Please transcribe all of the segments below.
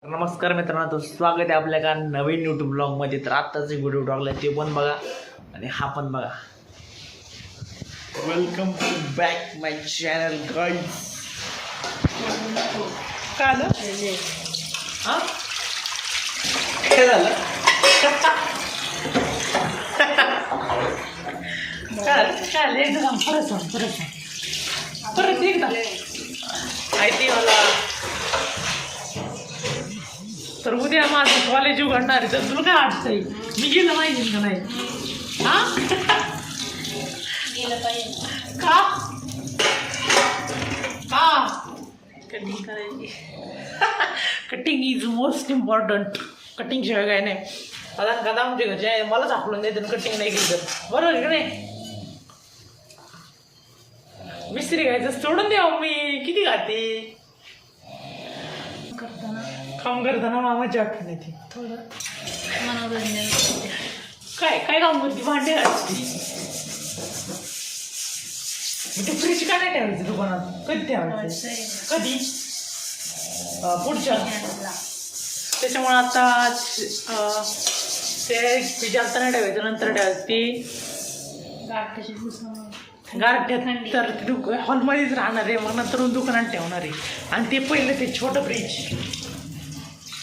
नमस्कार मित्रांनो, तो स्वागत आहे आपल्या का नवीन यूट्यूब ब्लॉगमध्ये. तर आत्ताच एक व्हिडिओ टाकला ते पण बघा आणि हा पण बघा. Welcome to back my channel guys. काय झालं? हा काय झालं? काय एकदा परत एकदा माहिती मला. तर उद्या माझं कॉलेज उघडणार आहे, तर तुला काय वाटतंय मी गेलं माहिती का नाही? हा का का कटिंग करायची. Cutting is most important. Cutting शिवाय काय नाही. कदा आमच्या घरचे मलाच हाकलून देते कटिंग नाही केली तर. बरोबर आहे का नाही? मिस्त्री घ्यायचं सोडून द्या. मी किती खाते काम करताना मामाची आठवण येते थोडं. काय काय काम करते? भांडे घालते. ते फ्रीज का नाही ठेवायचं दुकानात? कधी ठेवायचं? कधी? पुढच्या. त्याच्यामुळे आता ते फ्रीज आता नाही ठेवायचं, नंतर ठेवायचं. ते गारठ्यात तर हॉलमध्येच राहणार आहे, मग नंतर दुकानात ठेवणार आहे. आणि ते पहिलं ते छोटं फ्रीज.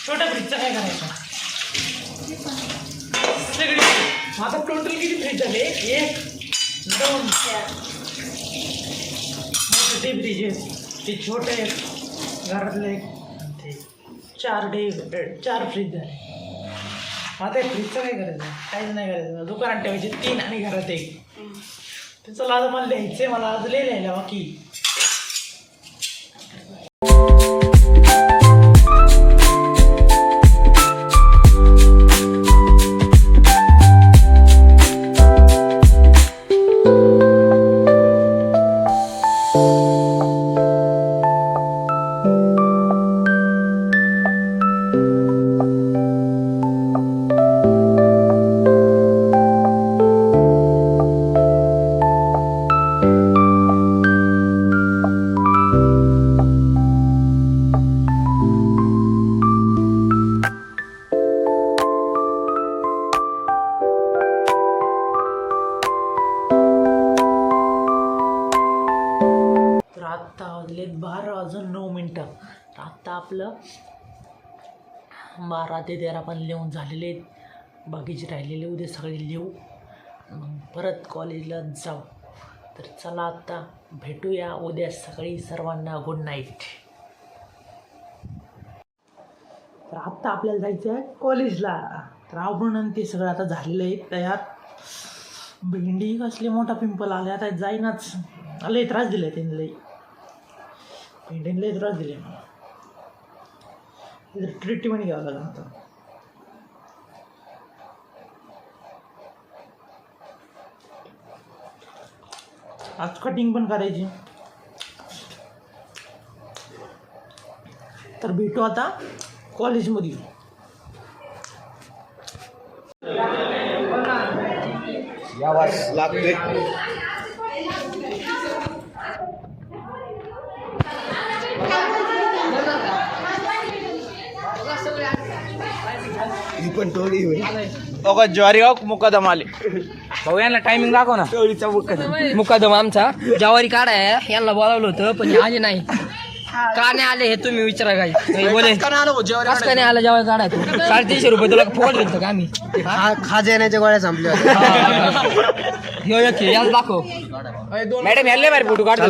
छोट्या फ्रीजचं काय करायचं? सगळे आता टोटल किती फ्रीज झाले? 1 2 4 मोठे फ्रीज आहेत. ते छोटे घरातले ते 4 फ्रीज झाले. आता फ्रीजचं काय करायचं? काहीच नाही करायचं. दुकानात ठेवायचे 3 आणि घरात 1. त्याचं आज मला लिहायचं आहे. मला आज लिहायला बाकी. आत्ता वाजलेत 12:09. आत्ता आपलं 12 ते 13 पण लिहून झालेले आहेत. बाकीचे राहिलेले उद्या सगळे लिहू, मग परत कॉलेजला जाऊ. तर चला आत्ता भेटूया उद्या सकाळी. सर्वांना गुड नाईट. तर आत्ता आपल्याला जायचं आहे कॉलेजला. तर आपण ते सगळं आता झालेलं आहे तयार. भेंडी कसले मोठा पिंपल आले, आता जाईनाच. लई त्रास दिले त्यांनी. लई भेंडीने लई त्रास दिले मला. ट्रीटमेंट घ्यावं लागेल आता. आज कटिंग पण करायची. तर भेटू आता कॉलेजमध्ये. यावाच लागते. ही पण टोळी होईल. ज्वारी गाव मुकादम आले भाऊ. यांना टायमिंग दाखव ना. टोळीचा मुकादम आमचा ज्वारी काढाय. यांना बोलावलं होतं पण आले नाही. का नाही आले हे तुम्ही विचारा. काय बोले कसं काय नाही आलं जेवारी काढाय? 350 रुपये तुला फोन दिलं का आम्ही? खाजेण्याच्या गोळ्या संपल्या. याच दाखव मॅडम. यायला बाहेर फोटो काढतो.